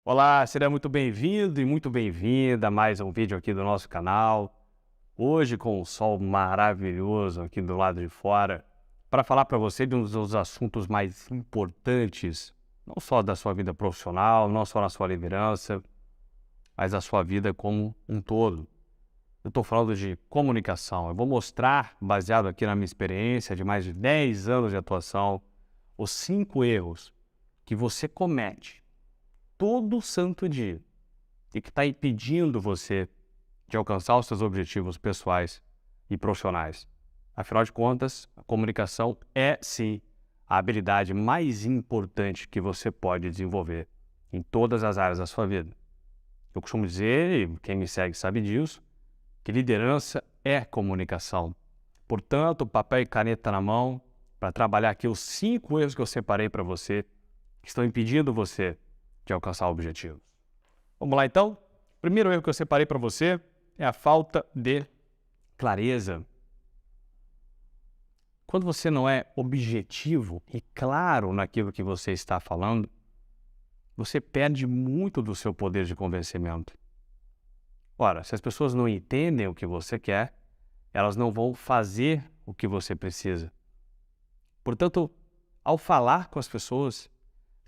Olá, seja muito bem-vindo e muito bem-vinda a mais um vídeo aqui do nosso canal. Hoje com um sol maravilhoso aqui do lado de fora, para falar para você de um dos assuntos mais importantes, não só da sua vida profissional, não só na sua liderança, mas da sua vida como um todo. Eu estou falando de comunicação. Eu vou mostrar, baseado aqui na minha experiência de mais de 10 anos de atuação, os 5 erros que você comete todo santo dia e que está impedindo você de alcançar os seus objetivos pessoais e profissionais. Afinal de contas, a comunicação é, sim, a habilidade mais importante que você pode desenvolver em todas as áreas da sua vida. Eu costumo dizer, e quem me segue sabe disso, que liderança é comunicação. Portanto, papel e caneta na mão para trabalhar aqui os 5 erros que eu separei para você que estão impedindo você de alcançar objetivos. Vamos lá então? O primeiro erro que eu separei para você é a falta de clareza. Quando você não é objetivo e claro naquilo que você está falando, você perde muito do seu poder de convencimento. Ora, se as pessoas não entendem o que você quer, elas não vão fazer o que você precisa. Portanto, ao falar com as pessoas,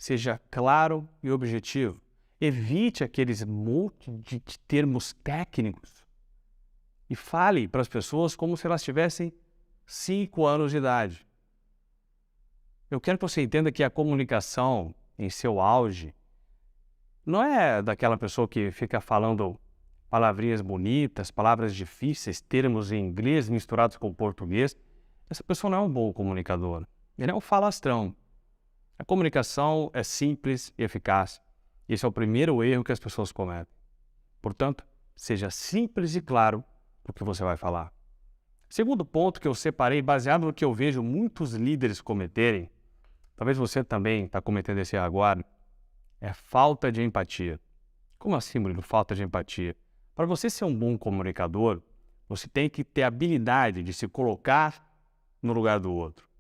seja claro e objetivo. Evite aqueles monte de termos técnicos e fale para as pessoas como se elas tivessem 5 anos de idade. Eu quero que você entenda que a comunicação em seu auge não é daquela pessoa que fica falando palavrinhas bonitas, palavras difíceis, termos em inglês misturados com português. Essa pessoa não é um bom comunicador. Ele é um falastrão. A comunicação é simples e eficaz. Esse é o primeiro erro que as pessoas cometem. Portanto, seja simples e claro o que você vai falar. Segundo ponto que eu separei, baseado no que eu vejo muitos líderes cometerem, talvez você também está cometendo esse erro agora, é falta de empatia. Como assim, Murilo, falta de empatia? Para você ser um bom comunicador, você tem que ter a habilidade de se colocar no lugar do outro.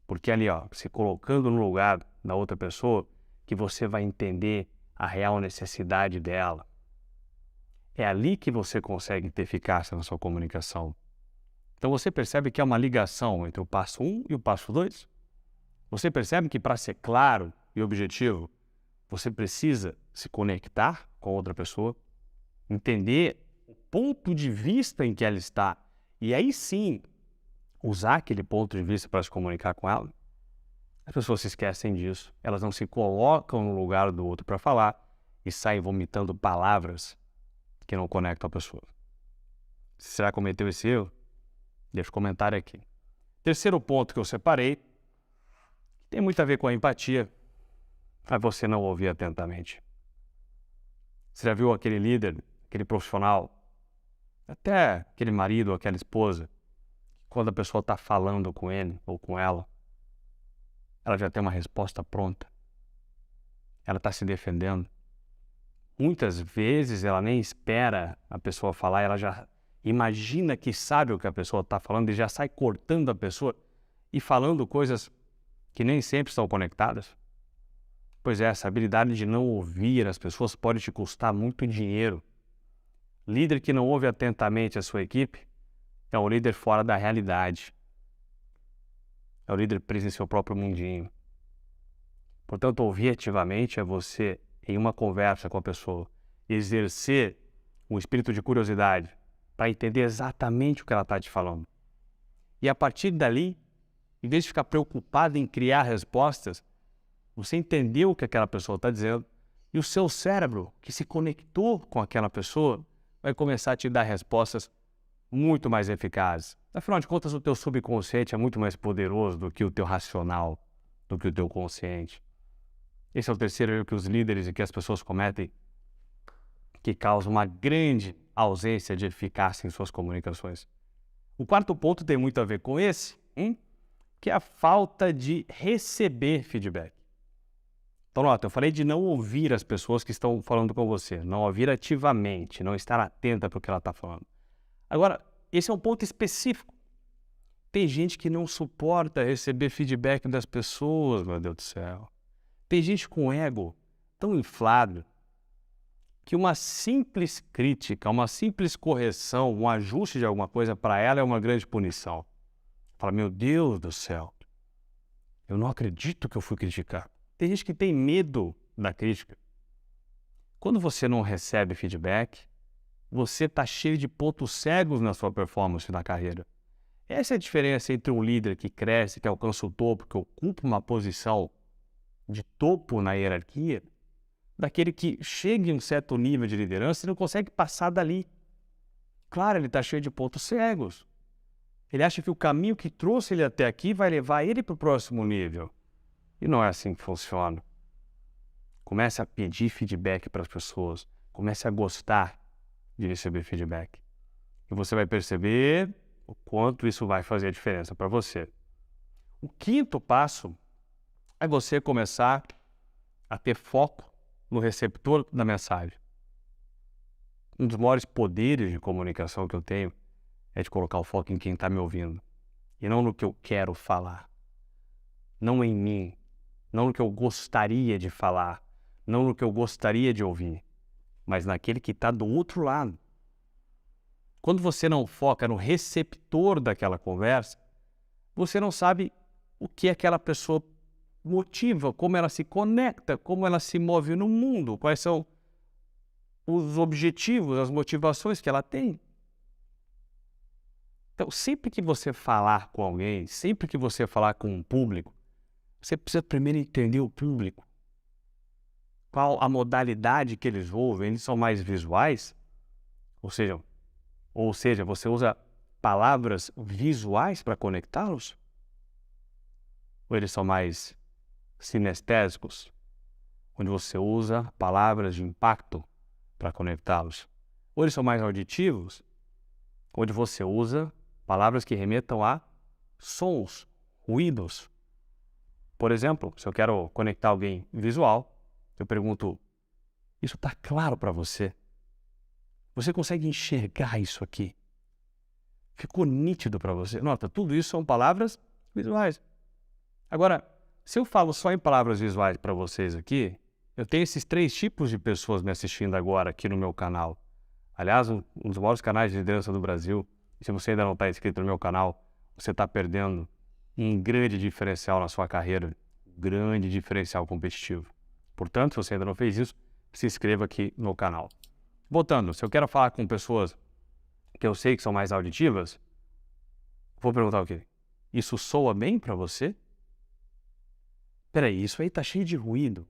Porque ali, se colocando no lugar da outra pessoa, que você vai entender a real necessidade dela. É ali que você consegue ter eficácia na sua comunicação. Então você percebe que há uma ligação entre o passo 1 e o passo 2? Você percebe que para ser claro e objetivo, você precisa se conectar com outra pessoa, entender o ponto de vista em que ela está e aí sim usar aquele ponto de vista para se comunicar com ela? As pessoas se esquecem disso, elas não se colocam no lugar do outro para falar e saem vomitando palavras que não conectam a pessoa. Se você já cometeu esse erro, deixa um comentário aqui. Terceiro ponto que eu separei, tem muito a ver com a empatia, mas você não ouvir atentamente. Você já viu aquele líder, aquele profissional, até aquele marido ou aquela esposa, quando a pessoa está falando com ele ou com ela já tem uma resposta pronta. Ela está se defendendo. Muitas vezes ela nem espera a pessoa falar, ela já imagina que sabe o que a pessoa está falando e já sai cortando a pessoa e falando coisas que nem sempre estão conectadas. Pois é, essa habilidade de não ouvir as pessoas pode te custar muito dinheiro. Líder que não ouve atentamente a sua equipe é um líder fora da realidade. É o líder preso em seu próprio mundinho. Portanto, ouvir ativamente é você, em uma conversa com a pessoa, exercer um espírito de curiosidade para entender exatamente o que ela está te falando. E a partir dali, em vez de ficar preocupado em criar respostas, você entendeu o que aquela pessoa está dizendo e o seu cérebro, que se conectou com aquela pessoa, vai começar a te dar respostas muito mais eficazes. Afinal de contas, o teu subconsciente é muito mais poderoso do que o teu racional, do que o teu consciente. Esse é o terceiro erro que os líderes e que as pessoas cometem, que causa uma grande ausência de eficácia em suas comunicações. O quarto ponto tem muito a ver com esse, que é a falta de receber feedback. Então, nota, eu falei de não ouvir as pessoas que estão falando com você, não ouvir ativamente, não estar atenta para o que ela está falando. Agora, esse é um ponto específico. Tem gente que não suporta receber feedback das pessoas, meu Deus do céu. Tem gente com ego tão inflado, que uma simples crítica, uma simples correção, um ajuste de alguma coisa para ela é uma grande punição. Fala, meu Deus do céu, eu não acredito que eu fui criticar. Tem gente que tem medo da crítica. Quando você não recebe feedback, você está cheio de pontos cegos na sua performance na carreira. Essa é a diferença entre um líder que cresce, que alcança o topo, que ocupa uma posição de topo na hierarquia, daquele que chega em um certo nível de liderança e não consegue passar dali. Claro, ele está cheio de pontos cegos. Ele acha que o caminho que trouxe ele até aqui vai levar ele para o próximo nível. E não é assim que funciona. Comece a pedir feedback para as pessoas. Comece a gostar de receber feedback. E você vai perceber o quanto isso vai fazer a diferença para você. O quinto passo é você começar a ter foco no receptor da mensagem. Um dos maiores poderes de comunicação que eu tenho é de colocar o foco em quem está me ouvindo. E não no que eu quero falar. Não em mim. Não no que eu gostaria de falar. Não no que eu gostaria de ouvir. Mas naquele que está do outro lado. Quando você não foca no receptor daquela conversa, você não sabe o que aquela pessoa motiva, como ela se conecta, como ela se move no mundo, quais são os objetivos, as motivações que ela tem. Então, sempre que você falar com alguém, sempre que você falar com um público, você precisa primeiro entender o público. Qual a modalidade que eles ouvem? Eles são mais visuais? Ou seja, você usa palavras visuais para conectá-los? Ou eles são mais sinestésicos, onde você usa palavras de impacto para conectá-los? Ou eles são mais auditivos, onde você usa palavras que remetam a sons, ruídos? Por exemplo, se eu quero conectar alguém visual, eu pergunto, isso está claro para você? Você consegue enxergar isso aqui? Ficou nítido para você? Nota, tudo isso são palavras visuais. Agora, se eu falo só em palavras visuais para vocês aqui, eu tenho esses 3 tipos de pessoas me assistindo agora aqui no meu canal. Aliás, um dos maiores canais de liderança do Brasil. E se você ainda não está inscrito no meu canal, você está perdendo um grande diferencial na sua carreira, um grande diferencial competitivo. Portanto, se você ainda não fez isso, se inscreva aqui no canal. Voltando, se eu quero falar com pessoas que eu sei que são mais auditivas, vou perguntar o quê? Isso soa bem para você? Peraí, isso aí tá cheio de ruído.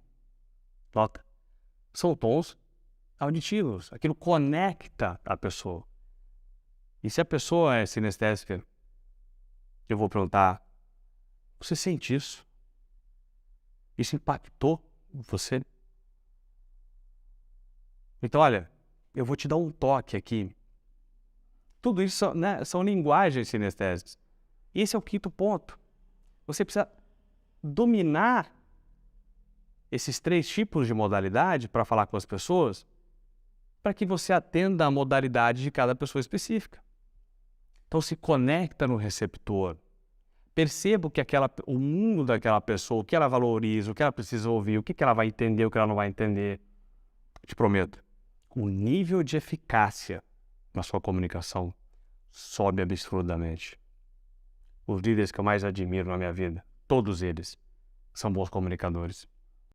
Nota, são tons auditivos, aquilo conecta a pessoa. E se a pessoa é sinestésica, eu vou perguntar, você sente isso? Isso impactou você? Então, olha, eu vou te dar um toque aqui. Tudo isso são linguagens sinestésicas. Esse é o quinto ponto. Você precisa dominar esses 3 tipos de modalidade para falar com as pessoas, para que você atenda a modalidade de cada pessoa específica. Então, se conecta no receptor. Perceba o mundo daquela pessoa, o que ela valoriza, o que ela precisa ouvir, o que ela vai entender, o que ela não vai entender. Te prometo, o nível de eficácia na sua comunicação sobe absurdamente. Os líderes que eu mais admiro na minha vida, todos eles, são bons comunicadores.